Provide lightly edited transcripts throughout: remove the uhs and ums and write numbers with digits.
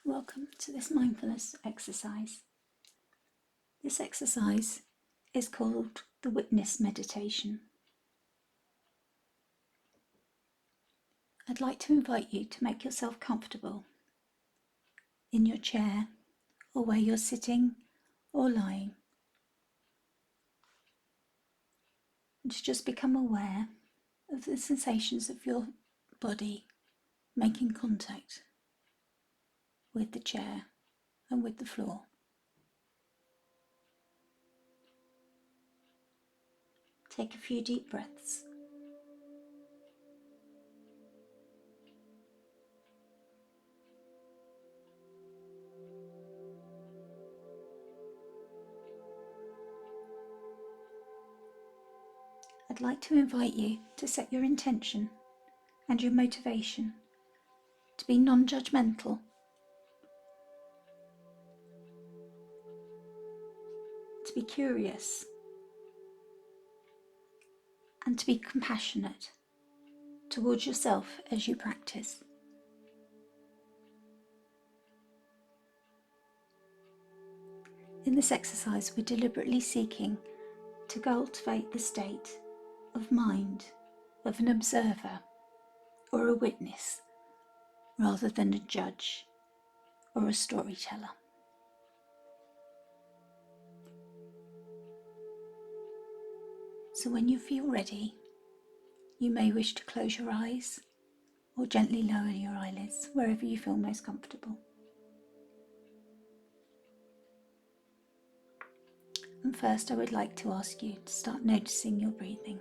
Welcome to this mindfulness exercise. This exercise is called the witness meditation. I'd like to invite you to make yourself comfortable in your chair or where you're sitting or lying, and to just become aware of the sensations of your body making contact with the chair and with the floor. Take a few deep breaths. I'd like to invite you to set your intention and your motivation to be non-judgmental, to be curious, and to be compassionate towards yourself as you practice. In this exercise, we're deliberately seeking to cultivate the state of mind of an observer or a witness rather than a judge or a storyteller. So when you feel ready, you may wish to close your eyes or gently lower your eyelids wherever you feel most comfortable. And first, I would like to ask you to start noticing your breathing.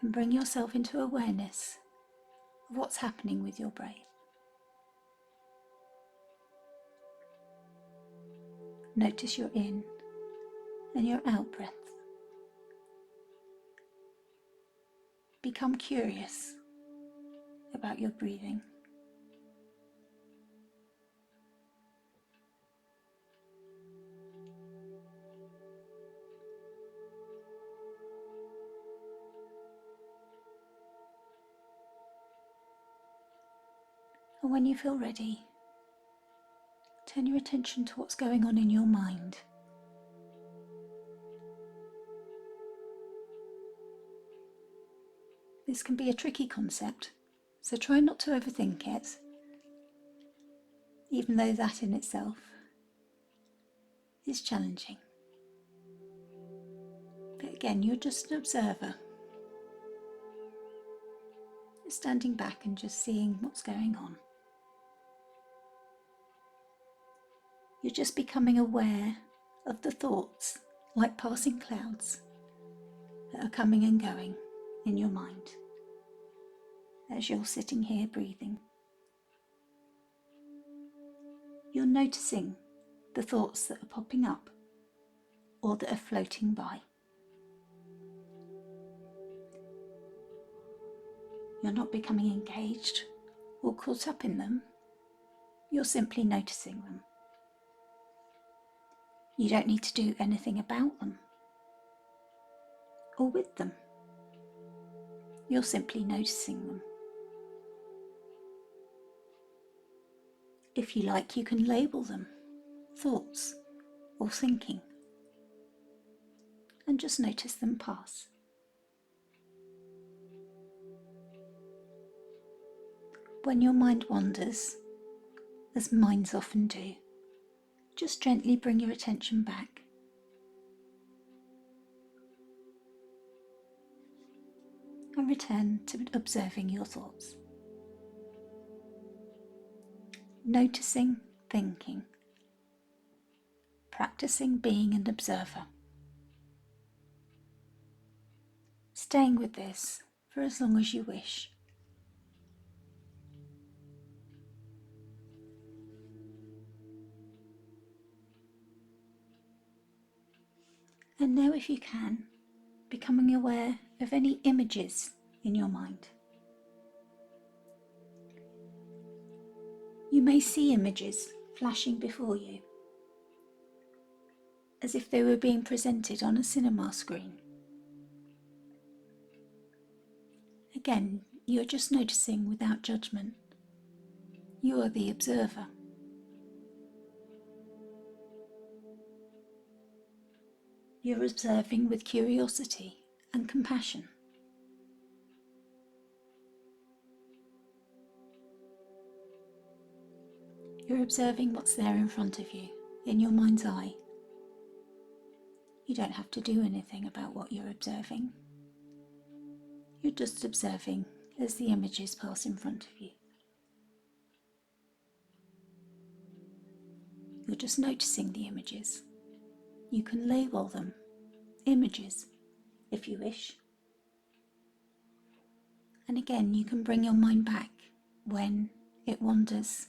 And bring yourself into awareness of what's happening with your breath. Notice your in and your out breath. Become curious about your breathing. And when you feel ready, turn your attention to what's going on in your mind. This can be a tricky concept, so try not to overthink it, even though that in itself is challenging. But again, you're just an observer, standing back and just seeing what's going on. You're just becoming aware of the thoughts, like passing clouds, that are coming and going in your mind as you're sitting here breathing. You're noticing the thoughts that are popping up or that are floating by. You're not becoming engaged or caught up in them. You're simply noticing them. You don't need to do anything about them or with them. You're simply noticing them. If you like, you can label them thoughts or thinking and just notice them pass. When your mind wanders, as minds often do, just gently bring your attention back. And return to observing your thoughts. Noticing, thinking. Practicing being an observer. Staying with this for as long as you wish. And now, if you can, becoming aware of any images in your mind. You may see images flashing before you, as if they were being presented on a cinema screen. Again, You're just noticing without judgment. You are the observer. You're observing with curiosity and compassion. You're observing what's there in front of you, in your mind's eye. You don't have to do anything about what you're observing. You're just observing as the images pass in front of you. You're just noticing the images. You can label them images if you wish. And again, you can bring your mind back when it wanders,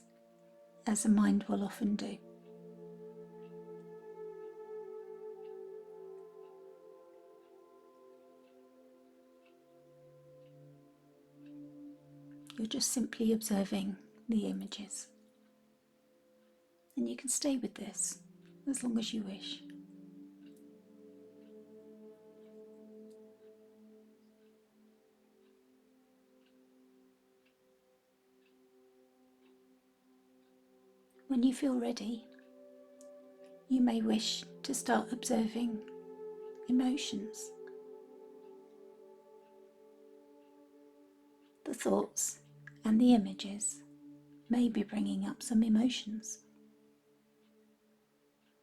as a mind will often do. You're just simply observing the images. And you can stay with this as long as you wish. When you feel ready, you may wish to start observing emotions. The thoughts and the images may be bringing up some emotions.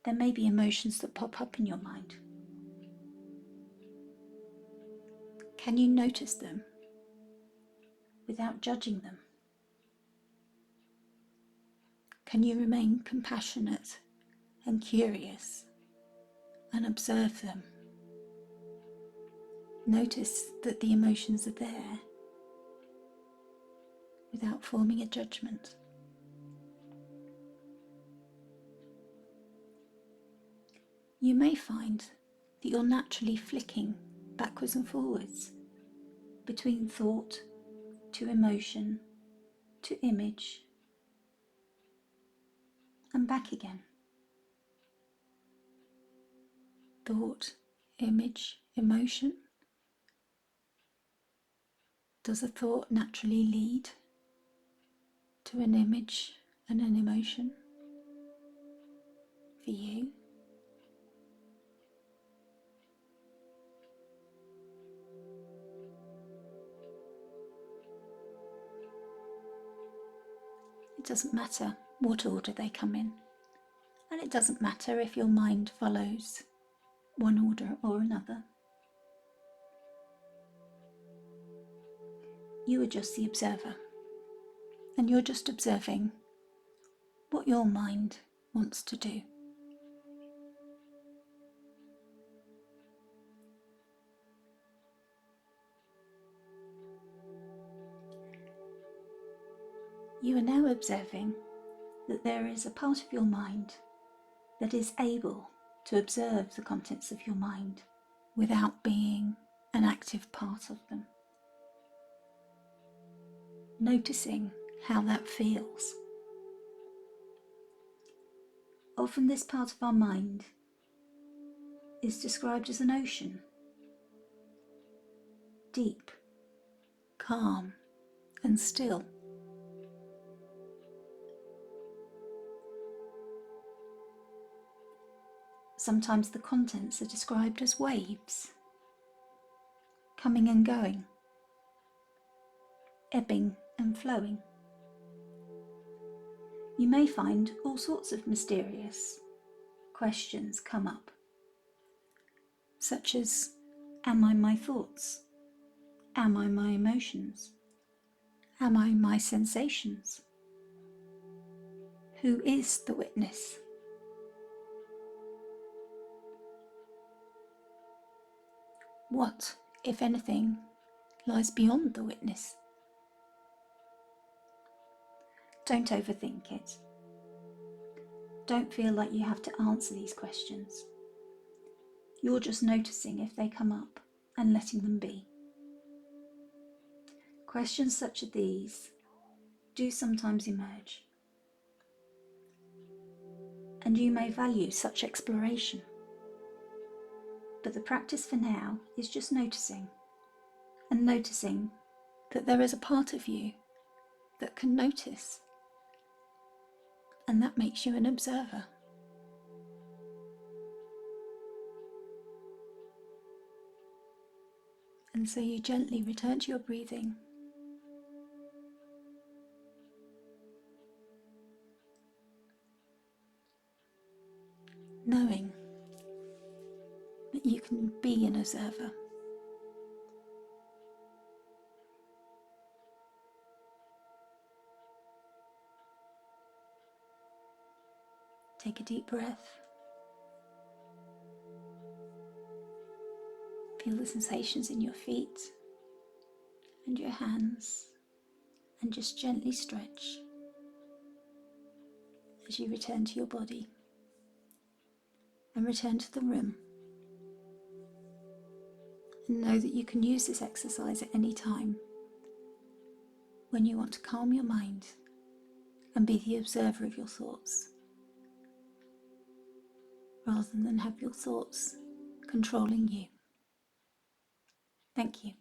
There may be emotions that pop up in your mind. Can you notice them without judging them? Can you remain compassionate and curious and observe them? Notice that the emotions are there without forming a judgment. You may find that you're naturally flicking backwards and forwards between thought to emotion to image and back again. Thought, image, emotion. Does a thought naturally lead to an image and an emotion for you? It doesn't matter what order they come in, and it doesn't matter if your mind follows one order or another. You are just the observer, and you're just observing what your mind wants to do. You are now observing that there is a part of your mind that is able to observe the contents of your mind without being an active part of them. Noticing how that feels. Often this part of our mind is described as an ocean, deep, calm, and still. Sometimes the contents are described as waves, coming and going, ebbing and flowing. You may find all sorts of mysterious questions come up, such as, am I my thoughts? Am I my emotions? Am I my sensations? Who is the witness? What, if anything, lies beyond the witness? Don't overthink it. Don't feel like you have to answer these questions. You're just noticing if they come up and letting them be. Questions such as these do sometimes emerge, and you may value such exploration. But the practice for now is just noticing, and noticing that there is a part of you that can notice, and that makes you an observer. And so you gently return to your breathing, knowing that you can be an observer. Take a deep breath. Feel the sensations in your feet and your hands, and just gently stretch as you return to your body and return to the room. And know that you can use this exercise at any time when you want to calm your mind and be the observer of your thoughts, rather than have your thoughts controlling you. Thank you.